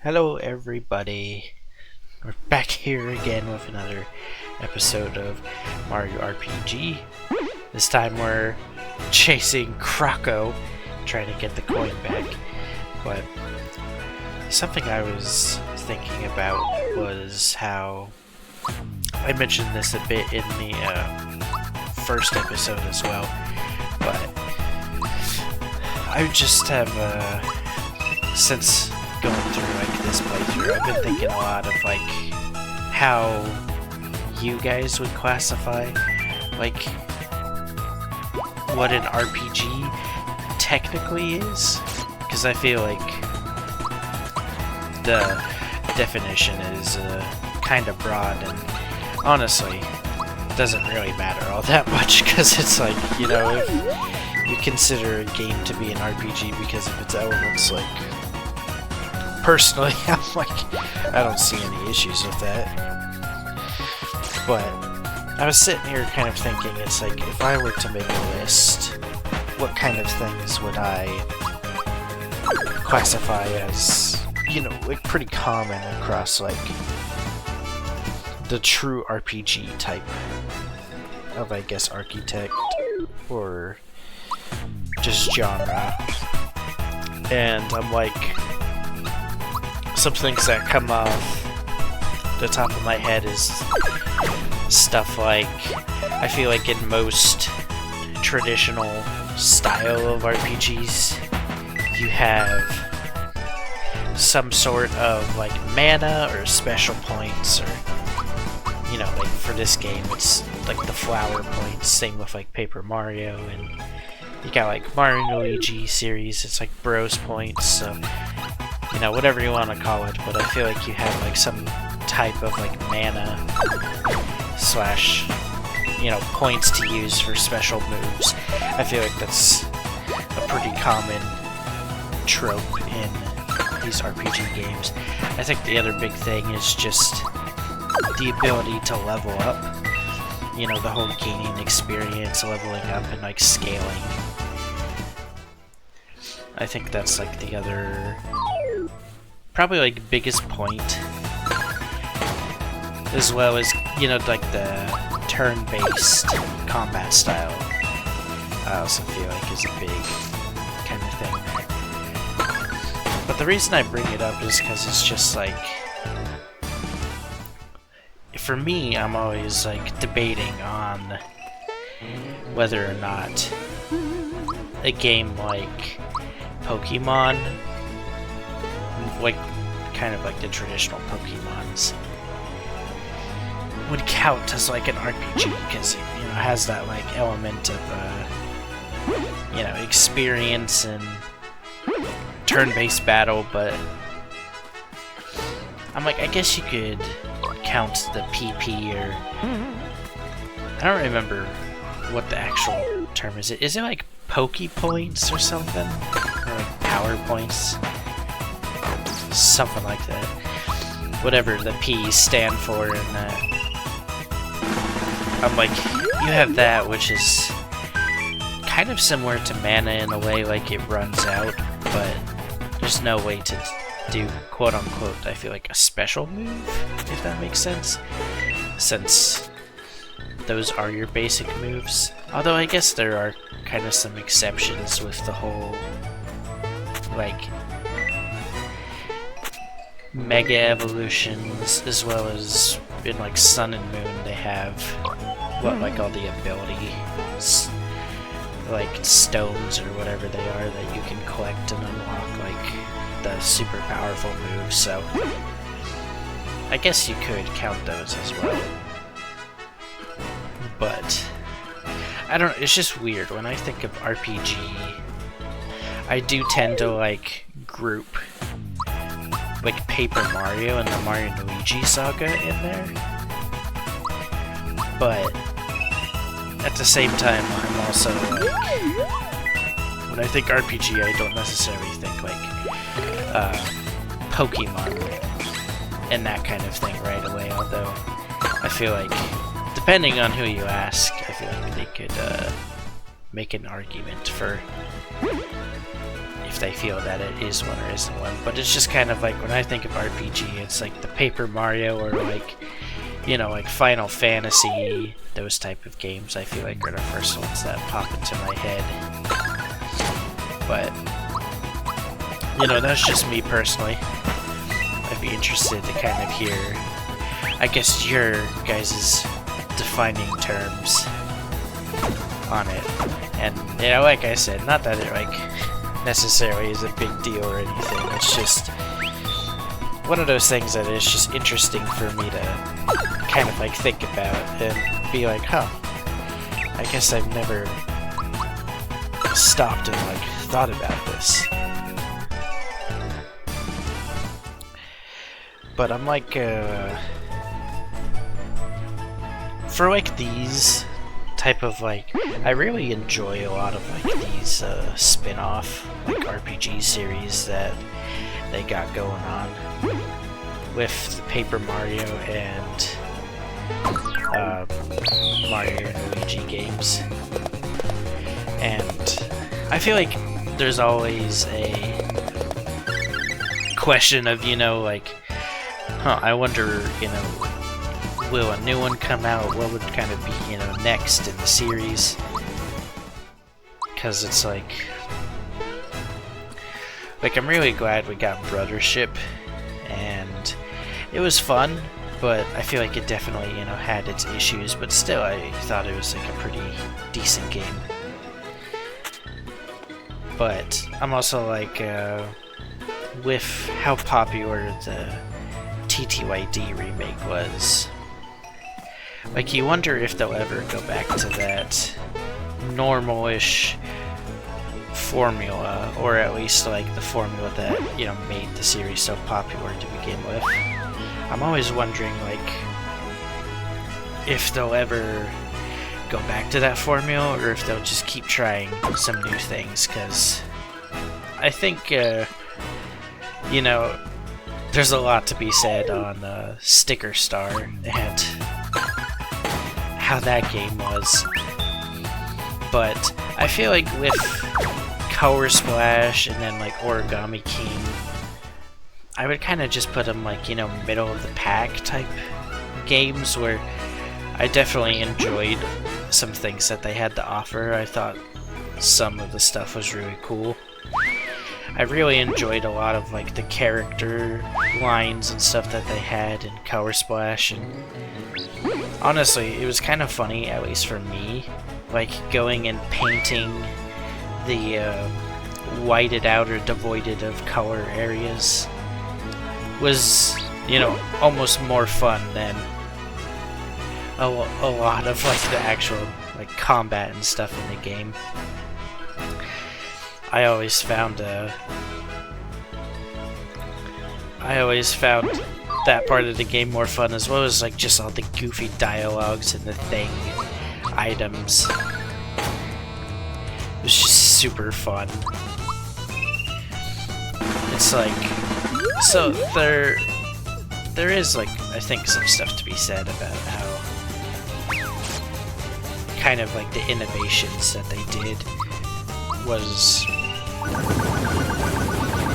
Hello, everybody. We're back here again with another episode of Mario RPG. This time we're chasing Croco, trying to get the coin back. But something I was thinking about was how I mentioned this a bit in the first episode as well. But I just have since going through like this playthrough, I've been thinking a lot of like how you guys would classify like what an RPG technically is, because I feel like the definition is kind of broad, and honestly doesn't really matter all that much, because it's like, you know, if you consider a game to be an RPG because of its elements, like personally, I'm like, I don't see any issues with that. But I was sitting here kind of thinking, it's like, if I were to make a list, what kind of things would I classify as, you know, like pretty common across like the true RPG type of, I guess, architect or just genre. And I'm like, some things that come off the top of my head is stuff like, I feel like in most traditional style of RPGs, you have some sort of like mana or special points, or, you know, like for this game it's like the flower points, same with like Paper Mario, and you got like Mario and Luigi series, it's like bros points, so you know, whatever you want to call it, but I feel like you have like some type of like mana slash, you know, points to use for special moves. I feel like that's a pretty common trope in these RPG games. I think the other big thing is just the ability to level up. You know, the whole gaining experience, leveling up, and like scaling. I think that's like the other probably like biggest point, as well as, you know, like the turn-based combat style. I also feel like is a big kind of thing there. But the reason I bring it up is because it's just like, for me, I'm always like debating on whether or not a game like Pokemon, like kind of like the traditional Pokemons, would count as like an RPG, because it, you know, has that like element of you know, experience and turn-based battle. But I'm like, I guess you could count the PP, or I don't remember what the actual term is. Is it like Poke Points or something, or like Power Points? Something like that. Whatever the P's stand for, and I'm like, you have that, which is kind of similar to mana in a way, like it runs out, but there's no way to do, quote unquote, I feel like a special move, if that makes sense, since those are your basic moves. Although I guess there are kind of some exceptions with the whole like Mega Evolutions, as well as in like Sun and Moon they have what, like all the abilities, like stones or whatever they are, that you can collect and unlock like the super powerful moves, so I guess you could count those as well. But I don't know, it's just weird when I think of RPG. I do tend to like group like Paper Mario and the Mario and Luigi saga in there, but at the same time I'm also like, when I think RPG, I don't necessarily think like Pokemon and that kind of thing right away, although I feel like depending on who you ask, I feel like they could make an argument for if they feel that it is one or isn't one. But it's just kind of like, when I think of RPG, it's like the Paper Mario or like, you know, like Final Fantasy, those type of games I feel like are the first ones that pop into my head. But, you know, that's just me personally. I'd be interested to kind of hear, I guess, your guys' defining terms on it. And, you know, like I said, not that it, like, necessarily is a big deal or anything. It's just one of those things that is just interesting for me to kind of, like, think about and be like, huh, I guess I've never stopped and, like, thought about this. But I'm like, for like these type of like, I really enjoy a lot of like these spin-off like RPG series that they got going on with the Paper Mario and Mario and Luigi games. And I feel like there's always a question of, you know, like, huh, I wonder, you know, will a new one come out? What would kind of be, you know, next in the series? Because it's like I'm really glad we got Brothership, and it was fun, but I feel like it definitely, you know, had its issues, but still I thought it was like a pretty decent game. But I'm also like, with how popular the TTYD remake was, like, you wonder if they'll ever go back to that normal-ish formula, or at least like the formula that, you know, made the series so popular to begin with. I'm always wondering, like, if they'll ever go back to that formula, or if they'll just keep trying some new things, because I think, you know, there's a lot to be said on Sticker Star and how that game was. But I feel like with Color Splash and then like Origami King, I would kind of just put them like, you know, middle of the pack type games, where I definitely enjoyed some things that they had to offer. I thought some of the stuff was really cool. I really enjoyed a lot of like the character lines and stuff that they had in Color Splash, and honestly, it was kind of funny, at least for me, like going and painting the whited out or devoided of color areas was, you know, almost more fun than a lot of like the actual like combat and stuff in the game. I always found that part of the game more fun, as well as like just all the goofy dialogues and the thing items. It was just super fun. It's like, so there is like, I think, some stuff to be said about how kind of like the innovations that they did was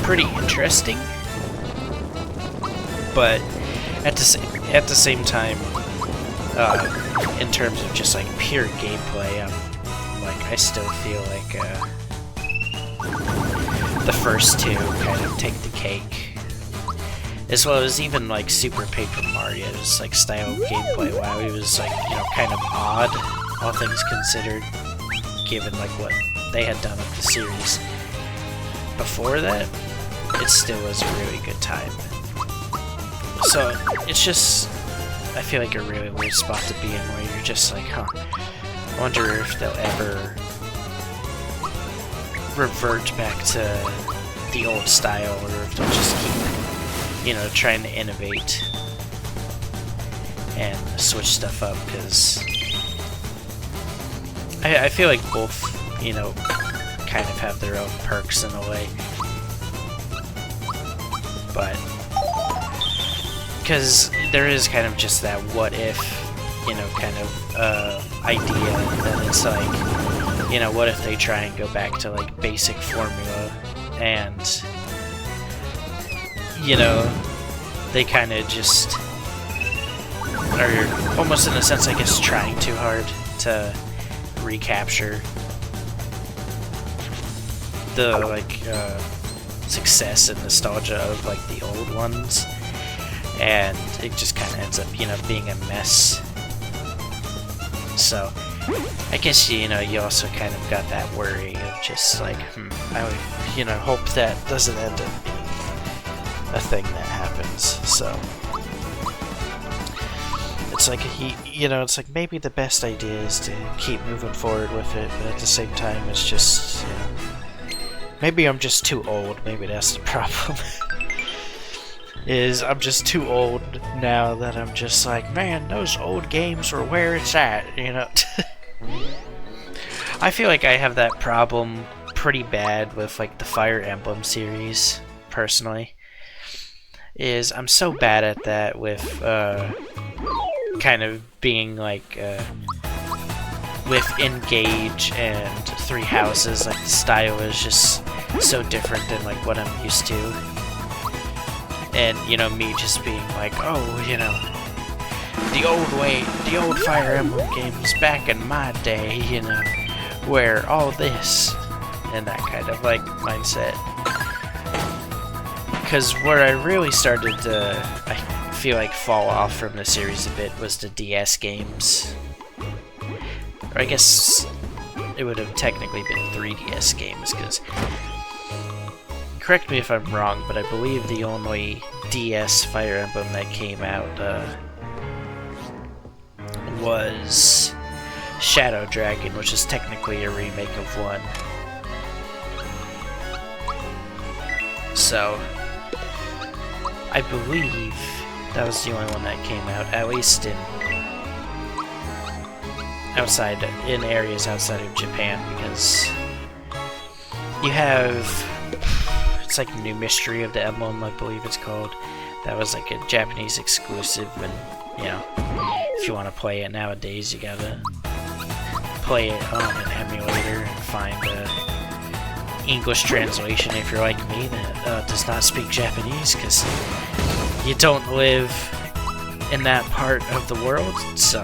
pretty interesting, but at the same time, in terms of just like pure gameplay, like I still feel like the first two kind of take the cake, as well as even like Super Paper Mario's like style of gameplay. While it was like, you know, kind of odd, all things considered, given like what they had done with the series before that, it still was a really good time. So it's just, I feel like a really weird spot to be in, where you're just like, huh, I wonder if they'll ever revert back to the old style, or if they'll just keep, you know, trying to innovate and switch stuff up, because I feel like both, you know, kind of have their own perks in a way. But because there is kind of just that what if, you know, kind of idea that it's like, you know, what if they try and go back to like basic formula and you know, they kind of just are almost in a sense, I guess, trying too hard to recapture the like success and nostalgia of like the old ones, and it just kind of ends up, you know, being a mess. So I guess, you know, you also kind of got that worry of just like, I would, you know, hope that doesn't end up being a thing that happens. So it's like, you know, it's like maybe the best idea is to keep moving forward with it, but at the same time, it's just, you know, maybe I'm just too old. Maybe that's the problem. Is I'm just too old now that I'm just like, man, those old games were where it's at, you know. I feel like I have that problem pretty bad with like the Fire Emblem series, personally. Is I'm so bad at that with kind of being like with Engage and Three Houses, like the style is just so different than like what I'm used to. And, you know, me just being like, oh, you know, the old Fire Emblem games back in my day, you know, where all this, and that kind of, like, mindset. Because where I really started to, I feel like, fall off from the series a bit was the DS games. Or I guess it would have technically been 3DS games, because correct me if I'm wrong, but I believe the only DS Fire Emblem that came out was Shadow Dragon, which is technically a remake of 1. So I believe that was the only one that came out, at least in areas outside of Japan, because you have, it's like New Mystery of the Emblem, I believe it's called. That was like a Japanese exclusive, and you know, if you want to play it nowadays, you gotta play it on an emulator and find a English translation if you're like me that does not speak Japanese, because you don't live in that part of the world. So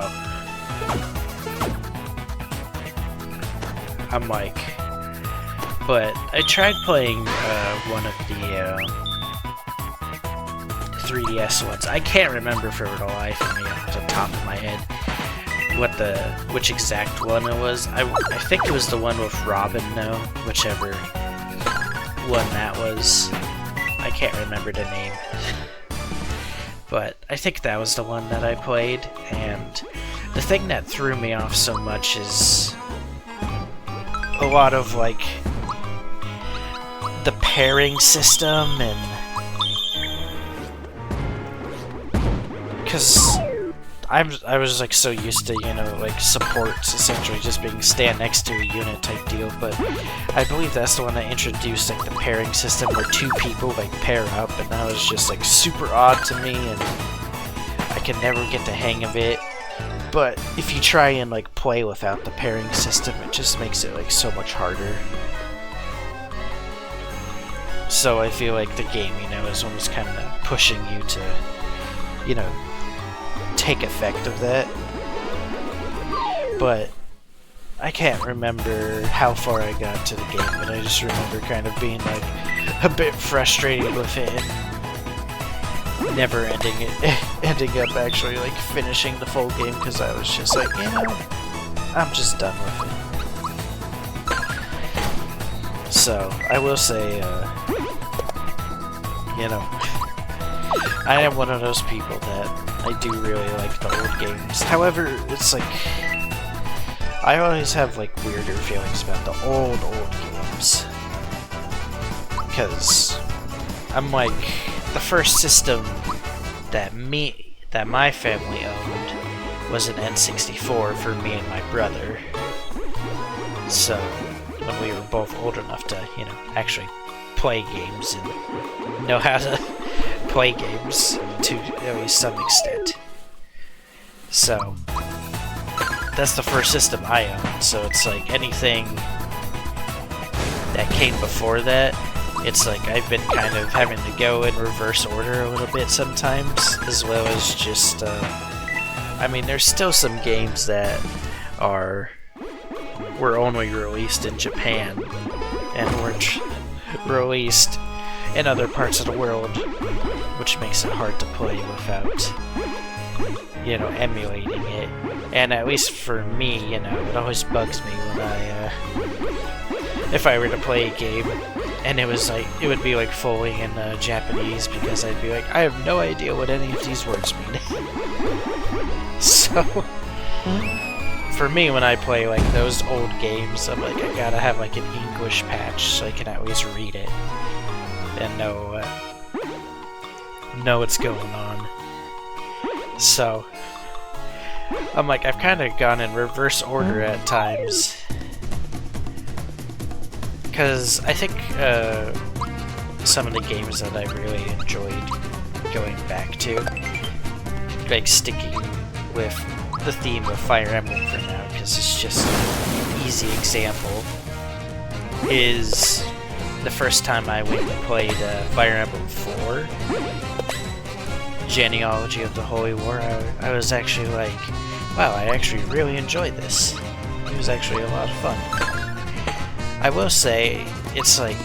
I'm like, but I tried playing one of the 3DS ones. I can't remember for the life of me off the top of my head which exact one it was. I think it was the one with Robin, though, whichever one that was. I can't remember the name. But I think that was the one that I played, and the thing that threw me off so much is a lot of, like, the pairing system, and because I was like so used to, you know, like supports essentially just being stand next to a unit type deal, but I believe that's the one that introduced like the pairing system where two people like pair up, and that was just like super odd to me, and I can never get the hang of it. But if you try and like play without the pairing system, it just makes it like so much harder. So I feel like the game, you know, is almost kind of pushing you to, you know, take effect of that. But I can't remember how far I got to the game, but I just remember kind of being like a bit frustrated with it and never ending up actually like finishing the full game, because I was just like, you know, I'm just done with it. So I will say, you know, I am one of those people that I do really like the old games. However, it's like, I always have like weirder feelings about the old games, because I'm like, the first system that my family owned was an N64 for me and my brother. So when we were both old enough to, you know, actually play games and know how to play games to at least some extent. So that's the first system I owned, so it's like anything that came before that it's like I've been kind of having to go in reverse order a little bit sometimes, as well as just, I mean, there's still some games that were only released in Japan and weren't released in other parts of the world, which makes it hard to play without, you know, emulating it. And at least for me, you know, it always bugs me when if I were to play a game and it was like, it would be like fully in Japanese, because I'd be like, I have no idea what any of these words mean. So, for me, when I play like those old games, I'm like, I gotta have like an English patch so I can at least read it and know what's going on. So, I'm like, I've kind of gone in reverse order at times, because I think some of the games that I really enjoyed going back to, like sticking with the theme of Fire Emblem for now, because it's just an easy example, is the first time I went and played Fire Emblem 4, Genealogy of the Holy War. I was actually like, wow, I actually really enjoyed this. It was actually a lot of fun. I will say, it's like,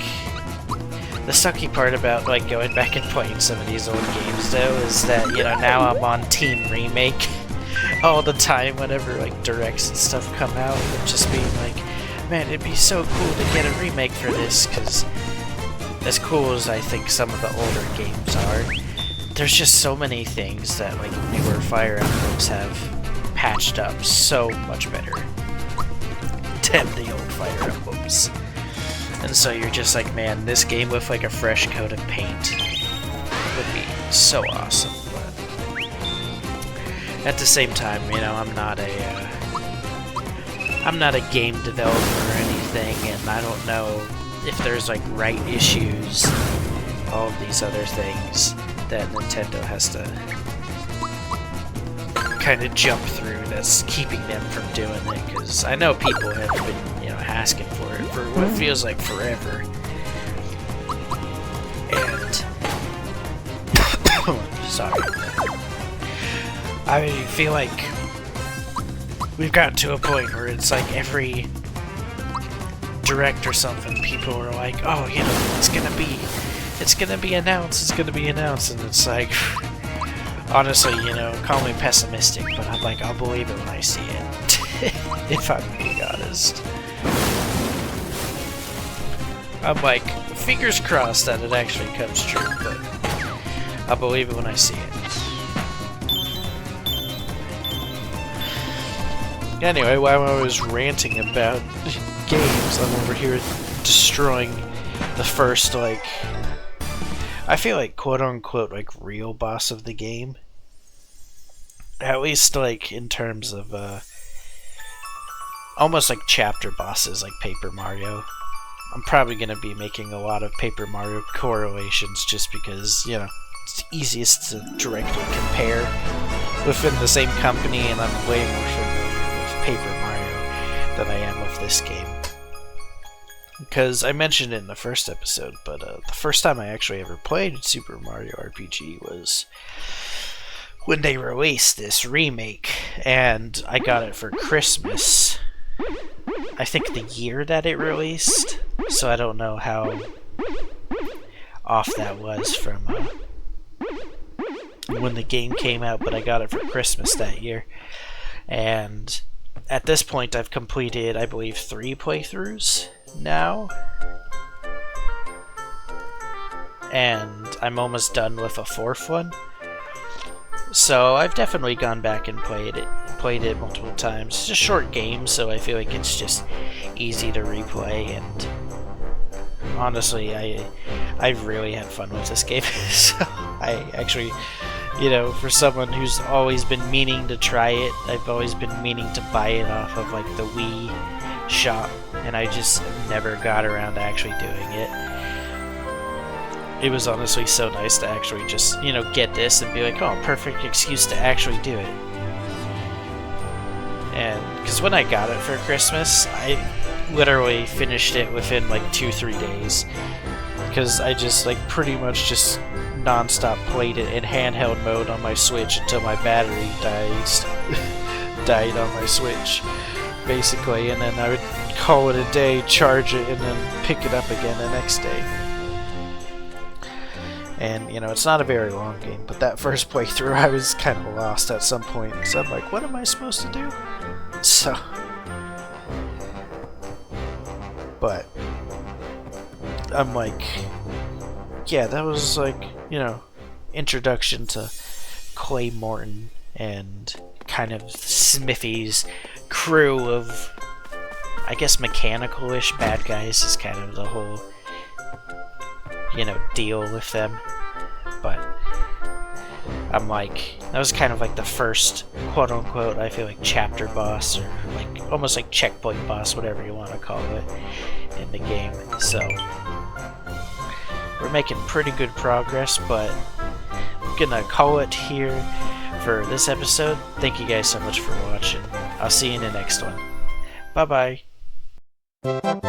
the sucky part about like going back and playing some of these old games though is that, you know, now I'm on Team Remake all the time whenever like directs and stuff come out. I'm just being like, man, it'd be so cool to get a remake for this, because as cool as I think some of the older games are, there's just so many things that like newer Fire Emblems have patched up so much better than the old Fire Emblems. And so you're just like, man, this game with like a fresh coat of paint would be so awesome. But at the same time, you know, I'm not a game developer or anything, and I don't know if there's like right issues, all of these other things that Nintendo has to kind of jump through that's keeping them from doing it, because I know people have been, you know, asking for it for what feels like forever. And sorry, I feel like we've gotten to a point where it's like every direct or something, people are like, oh, you know, it's gonna be announced, and it's like, honestly, you know, call me pessimistic, but I'm like, I'll believe it when I see it, if I'm being honest. I'm like, fingers crossed that it actually comes true, but I'll believe it when I see it. Anyway, while I was ranting about games, I'm over here destroying the first, like, I feel like quote-unquote, like, real boss of the game. At least, like, in terms of, almost like chapter bosses, like Paper Mario. I'm probably going to be making a lot of Paper Mario correlations just because, you know, it's easiest to directly compare within the same company, and I'm way more familiar with Paper Mario than I am with this game. Because I mentioned it in the first episode, but the first time I actually ever played Super Mario RPG was when they released this remake, and I got it for Christmas. I think the year that it released, so I don't know how off that was from when the game came out, but I got it for Christmas that year. And at this point I've completed, I believe, 3 playthroughs now, and I'm almost done with a 4th one. So I've definitely gone back and played it multiple times. It's a short game, so I feel like it's just easy to replay, and honestly, I've really had fun with this game. So I actually, you know, for someone who's always been meaning to try it, I've always been meaning to buy it off of like the Wii shop, and I just never got around to actually doing it. It was honestly so nice to actually just, you know, get this and be like, oh, perfect excuse to actually do it. And because when I got it for Christmas, I literally finished it within like 2-3 days. because I just like pretty much just non-stop played it in handheld mode on my Switch until my battery died on my Switch, basically, and then I would call it a day, charge it, and then pick it up again the next day. And, you know, it's not a very long game, but that first playthrough I was kind of lost at some point, so I'm like, what am I supposed to do? So... But... I'm like... Yeah, that was like, you know, introduction to Clay Morton and kind of Smithy's crew of, I guess, mechanical-ish bad guys is kind of the whole, you know, deal with them. But I'm like, that was kind of like the first quote-unquote, I feel like, chapter boss, or like almost like checkpoint boss, whatever you want to call it, in the game. So we're making pretty good progress, but I'm gonna call it here for this episode. Thank you guys so much for watching. I'll see you in the next one. Bye bye.